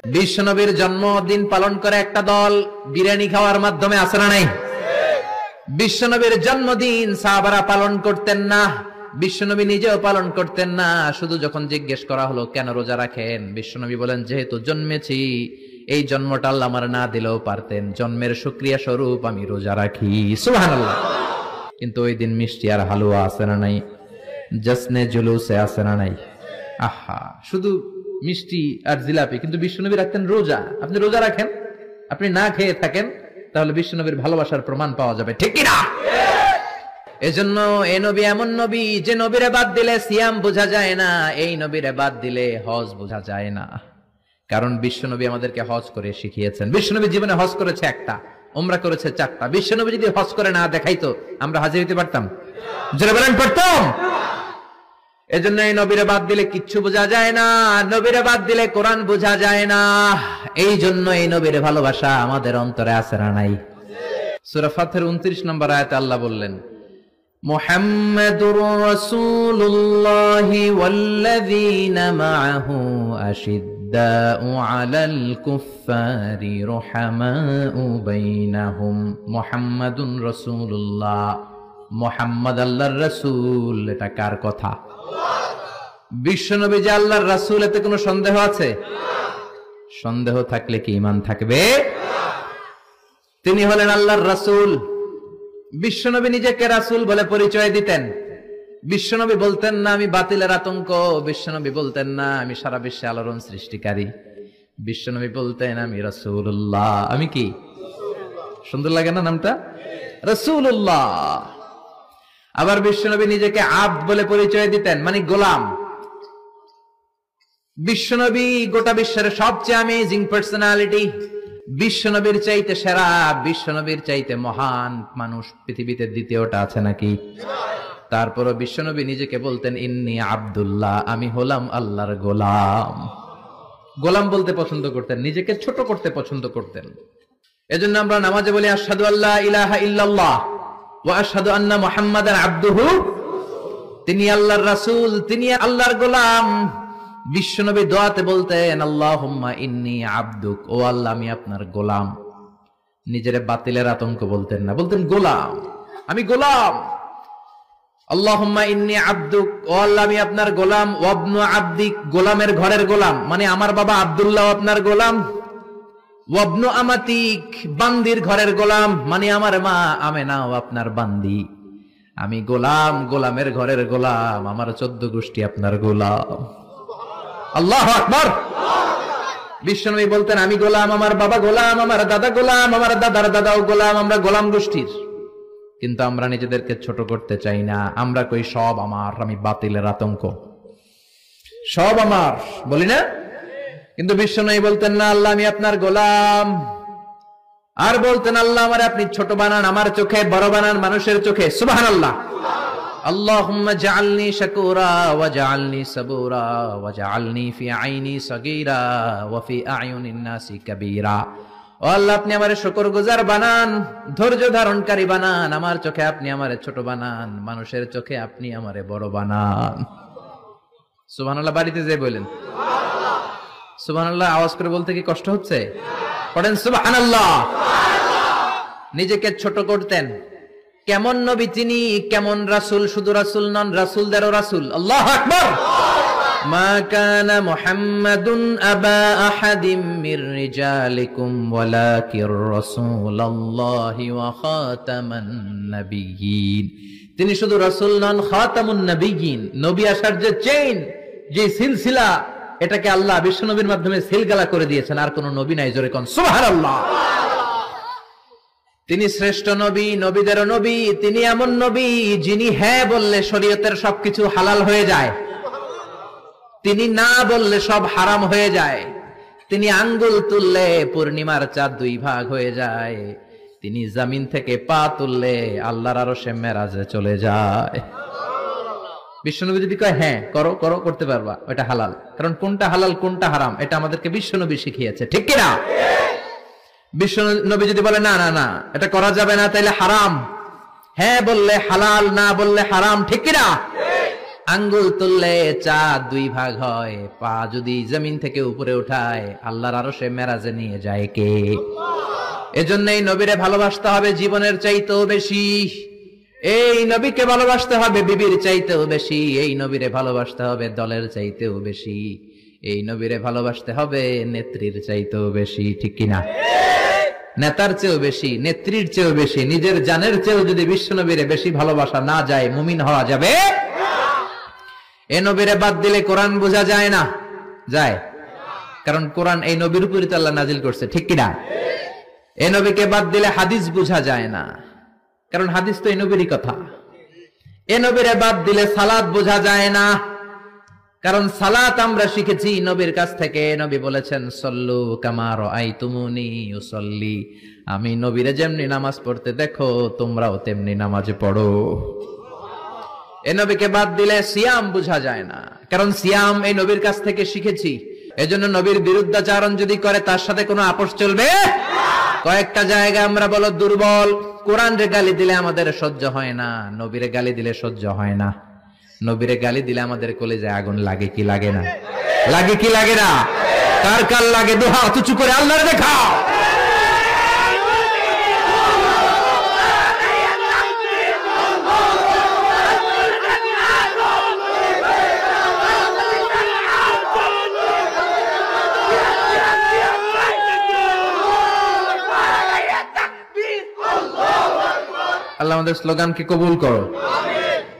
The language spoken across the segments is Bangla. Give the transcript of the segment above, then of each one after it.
বিশ্বনবীর জন্মদিন পালন করে একটা দল বিরিয়ানি খাওয়ার মাধ্যমে আছে না নাই? বিশ্বনবীর জন্মদিন সাহাবারা পালন করতেন না, বিশ্বনবী নিজেও পালন করতেন না। শুধু যখন জিজ্ঞেস করা হলো কেন রোজা রাখেন, বিশ্বনবী বলেন যেহেতু জন্মেছি, এই জন্মটা আল্লাহ আমার না দিলেও পারতেন, জন্মের শুকরিয়া স্বরূপ আমি রোজা রাখি। সুবহানাল্লাহ। কিন্তু ওই দিন মিষ্টি আর হালুয়া আছে না নাই? জশ্নে জুলুসে আছে না নাই? আহা, শুধু মিষ্টি আর জিলাপি, কিন্তু বিশ্বনবী রাখতেন রোজা। আপনি রোজা রাখেন, আপনি না খেয়ে থাকেন, তাহলে বিশ্বনবীর ভালোবাসার প্রমাণ পাওয়া যাবে, ঠিক কি না? এজন্য এই নবী এমন নবী যে নবীরে বাদ দিলে সিয়াম বোঝা যায় না, এই নবীরে বাদ দিলে হজ বোঝা যায় না। কারণ বিশ্বনবী আমাদেরকে হজ করে শিখিয়েছেন। বিশ্বনবী জীবনে হজ করেছে একটা, উমরা করেছে 4টা। বিশ্বনবী যদি হজ করে না দেখাইতো, আমরা হাজির হতে পারতাম? জোরে বলেন, পারতাম? এজন্য এই নবীরে বাদ দিলে কিচ্ছু বোঝা যায় না, নবীরে বাদ দিলে কোরআন বোঝা যায় না। এই জন্য এই নবীর ভালোবাসা আমাদের অন্তরে আছে না নাই? সূরা ফাতিহার 29 নম্বর আয়াতে আল্লাহ বললেন, মুহাম্মাদুর রাসূলুল্লাহি ওয়াল্লাযীনা মাআহু আশিদ্দাউ আলাল কুফফারি রুহামাউ বাইনাহুম। মুহাম্মাদুর রাসূলুল্লাহ, মুহাম্মদ আল্লাহর রাসূল। এটা কার কথা? বিশ্বনবী যে আল্লাহর রাসূল, এতে কোনো সন্দেহ আছে? সন্দেহ থাকলে কি ঈমান থাকবে? তিনি হলেন আল্লাহর রাসূল। বিশ্বনবী নিজেকে রাসূল বলে পরিচয় দিতেন। বিশ্বনবী বলতেন না আমি বাতিলের আতঙ্ক, বিশ্বনবী বলতেন না আমি সারা বিশ্বে আলোড়ন সৃষ্টিকারী, বিশ্বনবী বলতেন আমি রাসূলুল্লাহ। আমি কি? সুন্দর লাগে না নামটা? রাসূলুল্লাহ। আবার বিশ্বনবী নিজেকে আব্দ বলে পরিচয় দিতেন, মানে গোলাম। বিশ্বনবী গোটা বিশ্বের সবচেয়ে অ্যামেজিং পার্সোনালিটি। বিশ্বনবীর চাইতে সেরা, বিশ্বনবীর চাইতে মহান মানুষ পৃথিবীতে দ্বিতীয়টা আছে নাকি? তারপরও বিশ্বনবী নিজেকে বলতেন ইন্নী আব্দুল্লাহ, আমি হলাম আল্লাহর গোলাম। গোলাম বলতে পছন্দ করতেন, নিজেকে ছোট করতে পছন্দ করতেন। এজন্য আমরা নামাজে বলি আশহাদু আল্লা ইলাহা ইল্লাল্লাহ ওয়া আশহাদু আন্না মুহাম্মাদান আবদুহু। তিনি আল্লাহর রাসূল, তিনি আল্লাহর গোলাম। বিশ্বনবী দোয়াতে বলতেন আল্লাহুম্মা ইন্নী আবদুক, ও আল্লাহ আমি আপনার গোলাম। নিজের বাতিলের আতঙ্ক বলতেন না, বলতেন গোলাম, আমি গোলাম। আল্লাহুম্মা ইন্নী আবদুক, ও আল্লাহ আমি আপনার গোলাম। ওয়াবনু আবদিক, গোলামের ঘরের গোলাম, মানে আমার বাবা আব্দুল্লাহ আপনার গোলাম। ওয়াবনু আমাতিক, বান্দির ঘরের গোলাম, মানে আমার মা আমেনাও আপনার বান্দি। আমি গোলাম, গোলামের ঘরের গোলাম, আমার 14 গোষ্ঠী আপনার গোলাম। আল্লাহু আকবার। বিশ্বনবী বলতেন আমি গোলাম, আমার বাবা গোলাম, আমার দাদা গোলাম, আমার দাদার দাদাও গোলাম, আমরা গোলাম গোষ্ঠীর। কিন্তু আমরা নিজেদেরকে ছোট করতে চাই না। আমরা কই সব আমার, আমি বাতিলের আতঙ্ক, সব আমার বলি না? কিন্তু বিশ্বনবী বলতেন না আল্লাহ আমি আপনার গোলাম। আর বলতেন আল্লাহ আমার আপনি ছোট বানান, আমার চোখে বড় বানান মানুষের চোখে। সুবহানাল্লাহ। আল্লাহুম্মা জাআলনি শাকুরা ওয়া জাআলনি সাবুরা ওয়া জাআলনি ফি আইনি সাগীরা ওয়া ফি আয়ুনিন নাসি কাবীরা। ও আল্লাহ আপনি আমারে শুকরগুজার বানান, ধৈর্য ধারণকারী বানান, আমার চোখে আপনি আমারে ছোট বানান, মানুষের চোখে আপনি আমারে বড় বানান। সুবহানাল্লাহ। বাড়িতে যে বলেন সুবহানাল্লাহ। সুবহানাল্লাহ আওয়াজ করে বলতে কি কষ্ট হচ্ছে? পড়েন সুবহানাল্লাহ। নিজেকে ছোট করতেন। কেমন নবী তিনি, কেমন রাসূল, শুধু রাসূল নন, রাসূলদেরও রাসূল। আল্লাহু আকবার। মা কানা মুহাম্মাদুন আবা আহাদিম মির রিজালিকুম ওয়ালাকির রাসূলুল্লাহি ওয়া খাতামান নাবিয়্যিন। তিনি শুধু রাসূল নন, খাতামুন নাবিয়্যিন। নবী আসার যে চেইন, যে সিলসিলা, এটাকে আল্লাহ বিশ্বনবীর মাধ্যমে সিলগালা করে দিয়েছেন। আর কোন নবী নাই, জোরে কোন সুবহানাল্লাহ। তিনি শ্রেষ্ঠ নবী, নবীদেরও নবী। তিনি এমন নবী যিনি হ্যাঁ বললে শরীয়তের সবকিছু হালাল হয়ে যায়, তিনি না বললে সব হারাম হয়ে যায়। তিনি আঙ্গুল তুললে পূর্ণিমার চাঁদ 2 ভাগ হয়ে যায়। তিনি জমিন থেকে পা তুললে আল্লাহর আরশে মেরাজে চলে যায়। বিশ্বনবী যদি কয় হ্যাঁ করো করো, করতে পারবা, ওটা হালাল। কারণ কোনটা হালাল কোনটা হারাম এটা আমাদেরকে বিশ্বনবী শিখিয়েছে, ঠিক কিনা? বিশ্বনবী যদি বলে না না না এটা করা যাবে না, তাইলে হারাম। হ্যাঁ বললে হালাল, না বললে হারাম, ঠিক কিনা? আঙ্গুল তুললে চাঁদ 2 ভাগ হয়, পা যদি জমিন থেকে উপরে উঠায় আল্লাহর আরশে মেরাজে নিয়ে যায় কে? এজন্যই নবীরে ভালোবাসতে হবে জীবনের চাইতেও বেশি। এই নবীকে ভালোবাসতে হবে বিবির চাইতেও বেশি। এই নবীরে ভালোবাসতে হবে দলের চাইতেও বেশি। এই নবীরে ভালোবাসতে হবে নেত্রীর চাইতেও বেশি, ঠিক কিনা? নেতার চেয়েও বেশি, নেত্রীর চেয়েও বেশি, নিজের জানের চেয়েও যদি বিশ্ব নবীরে বেশি ভালোবাসা না যায়, মুমিন হওয়া যাবে? এ নবীরে বাদ দিলে কোরআন বোঝা যায় না, যায়? কারণ কোরআন এই নবীর উপরই তো আল্লাহ নাজিল করছে, ঠিক কিনা? এ নবীকে বাদ দিলে হাদিস বোঝা যায় না, কারণ হাদিস তো এই নবীরই কথা। এ নবীরে বাদ দিলে সালাত বোঝা যায় না, কারণ সালাত আমরা শিখেছি নবীর কাছ থেকে। নবী বলেছেন সল্লু কামা রাআইতুমুনি উসাল্লি, আমি নবীরে যেমনি নামাজ পড়তে দেখো তোমরাও তেমনি নামাজ পড়ো। এ নবীকে বাদ দিলে সিয়াম বোঝা যায় না, কারণ সিয়াম এই নবীর কাছ থেকে শিখেছি। এজন্য নবীর বিরুদ্ধাচারণ যদি করে তার সাথে কোনো আপোষ চলবে? কয়েকটা জায়গা আমরা বলো দুর্বল। কোরআন রে গালি দিলে আমাদের সহ্য হয় না, নবীরে গালি দিলে সহ্য হয় না। নবীরে গালি দিলে আমাদের কলিজায় আগুন লাগে কি লাগে না? লাগে কি লাগে না? কার কার লাগে? দুই হাত উঁচু করে আল্লাহরে দেখাও। আল্লাহ আমাদের স্লোগানকে কবুল করো।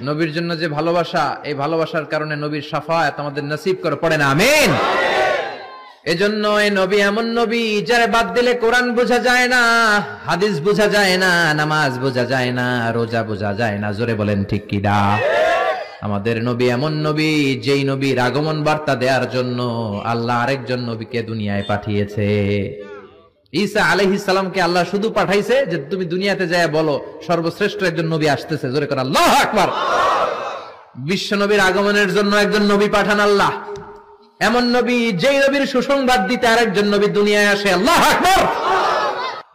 নবীর জন্য যে ভালোবাসা, এই ভালোবাসার কারণে নবীর শাফায়াত আমাদের নসিব করে, পড়ে না আমিন? এজন্য এই নবী এমন নবী যারে বাদ দিলে কোরআন বোঝা যায় না, হাদিস বোঝা যায় না, নামাজ বোঝা যায় না, রোজা বোঝা যায় না। জোরে বলেন ঠিক কি না? আমাদের নবী এমন নবী যেই নবীর আগমন বার্তা দেওয়ার জন্য আল্লাহ আরেকজন নবীকে দুনিয়ায় পাঠিয়েছে। ঈসা আলাইহিস সালামকে আল্লাহ শুধু পাঠাইছে যে তুমি দুনিয়াতে যায় বলো সর্বশ্রেষ্ঠ একজন নবী আসতেছে। জোরে করে আল্লাহু আকবার। বিশ্ব নবীর আগমনের জন্য একজন নবী পাঠান আল্লাহ, এমন নবী যেই নবীর সুসংবাদ দিতে আরেকজন নবী দুনিয়ায় আসে। আল্লাহু আকবার।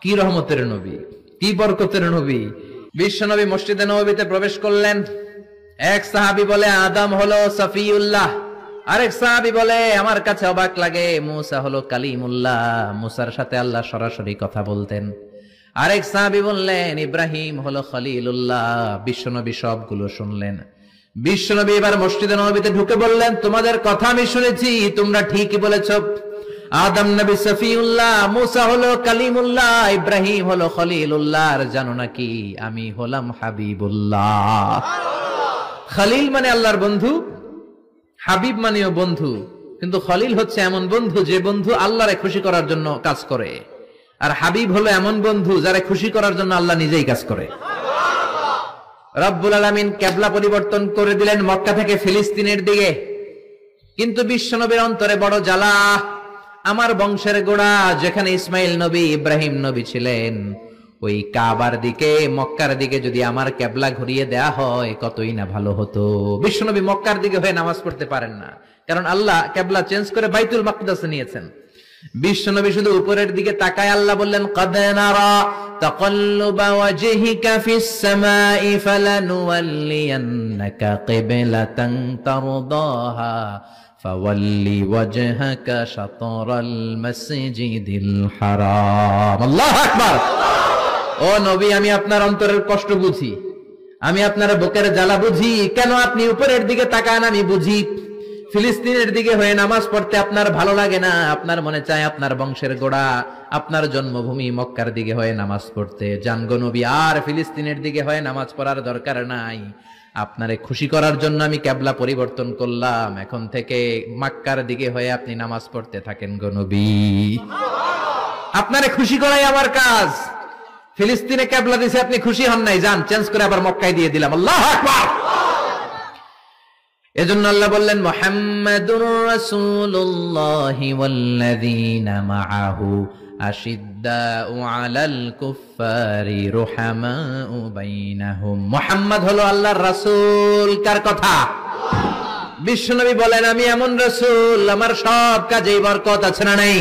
কি রহমতের নবী, কি বরকতের নবী। বিশ্ব নবী মসজিদে নববীতে প্রবেশ করলেন। এক সাহাবী বলে আদম হলো সফিউল্লাহ, আরেক সাহাবী বলে আমার কাছে অবাক লাগে মুসা হলো কালিমুল্লাহ, মুসার সাথে আল্লাহ সরাসরি কথা বলতেন। আরেক সাহাবী বললেন ইব্রাহিম হলো খলিলুল্লাহ। বিশ্বনবী সবগুলো শুনলেন। বিশ্বনবী এবার মসজিদে নববীতে ঢুকে বললেন তোমাদের কথা আমি শুনেছি, তোমরা ঠিকই বলেছ। আদম নবী সফিউল্লাহ, মুসা হলো কালিমুল্লাহ, ইব্রাহিম হলো খলিলুল্লাহ, আর জানো নাকি আমি হলাম হাবিবুল্লাহ। খলিল মানে আল্লাহর বন্ধু, হাবিব মানেও বন্ধু, কিন্তু খলিল হচ্ছে এমন বন্ধু যে বন্ধু আল্লাহরে খুশি করার জন্য কাজ করে, আর হাবিব হলো এমন বন্ধু যারা খুশি করার জন্য আল্লাহ নিজেই কাজ করে। রব্বুল আলামিন কিবলা পরিবর্তন করে দিলেন মক্কা থেকে ফিলিস্তিনের দিকে, কিন্তু বিশ্বনবীর অন্তরে বড় জ্বালা। আমার বংশের গোড়া যেখানে ইসমাইল নবী ইব্রাহিম নবী ছিলেন, ওই কাবার দিকে মক্কার দিকে যদি আমার কিবলা ঘুরিয়ে দেয়া হয় কতই না ভালো হতো। বিশ্বনবী মক্কার দিকে হয়ে নামাজ পড়তে পারেন না, কারণ আল্লাহ কিবলা চেঞ্জ করে বাইতুল মাকদাসে নিয়েছেন। বিশ্বনবী শুধু উপরের দিকে তাকায়, আল্লাহ বললেন ক্বাদ নারা তাকাল্লুবা ওয়াজহিকা ফিস সামাই ফালানুওয়াল্লিয়ান্নাকা কিবলাতান তারদাহা ফাওয়াল্লি ওয়াজহাকা শাতরাল মাসজিদিল হারাম। আল্লাহু আকবার। ও নবী, আমি আপনার অন্তরের কষ্ট বুঝি, আমি আপনার বুকের জ্বালা বুঝি। কেন আপনি উপরের দিকে তাকান আমি বুঝি। ফিলিস্তিনের দিকে হয়ে নামাজ পড়তে আপনার ভালো লাগে না, আপনার মনে চায় আপনার বংশের গোড়া, আপনার জন্মভূমি মক্কার দিকে হয়ে নামাজ পড়তে। জানগো নবী, আর ফিলিস্তিনের দিকে হয়ে নামাজ পড়ার দরকার নাই। আপনারে খুশি করার জন্য আমি কিবলা পরিবর্তন করলাম, এখন থেকে মক্কার দিকে হয়ে আপনি নামাজ পড়তে থাকেন গো নবী। আপনারে খুশি করাই আমার কাজ। ফিলিস্তিনে কিবলা দিছে, আপনি খুশি হন নাই, যান চেঞ্জ করে আবার মক্কায় দিয়ে দিলাম। আল্লাহু আকবার। এজন্য আল্লাহ বললেন মুহাম্মাদুর রাসূলুল্লাহি ওয়াল্লাযীনা মাআহু আশিদ্দাউ আলাল কুফফারি রুহামাউ বাইনাহুম। মুহাম্মদ হলো আল্লাহর রাসূল। কার কথা? বিশ্বনবী বলেন আমি এমন রাসূল, আমার সব কাজেই বরকত আছে না নাই?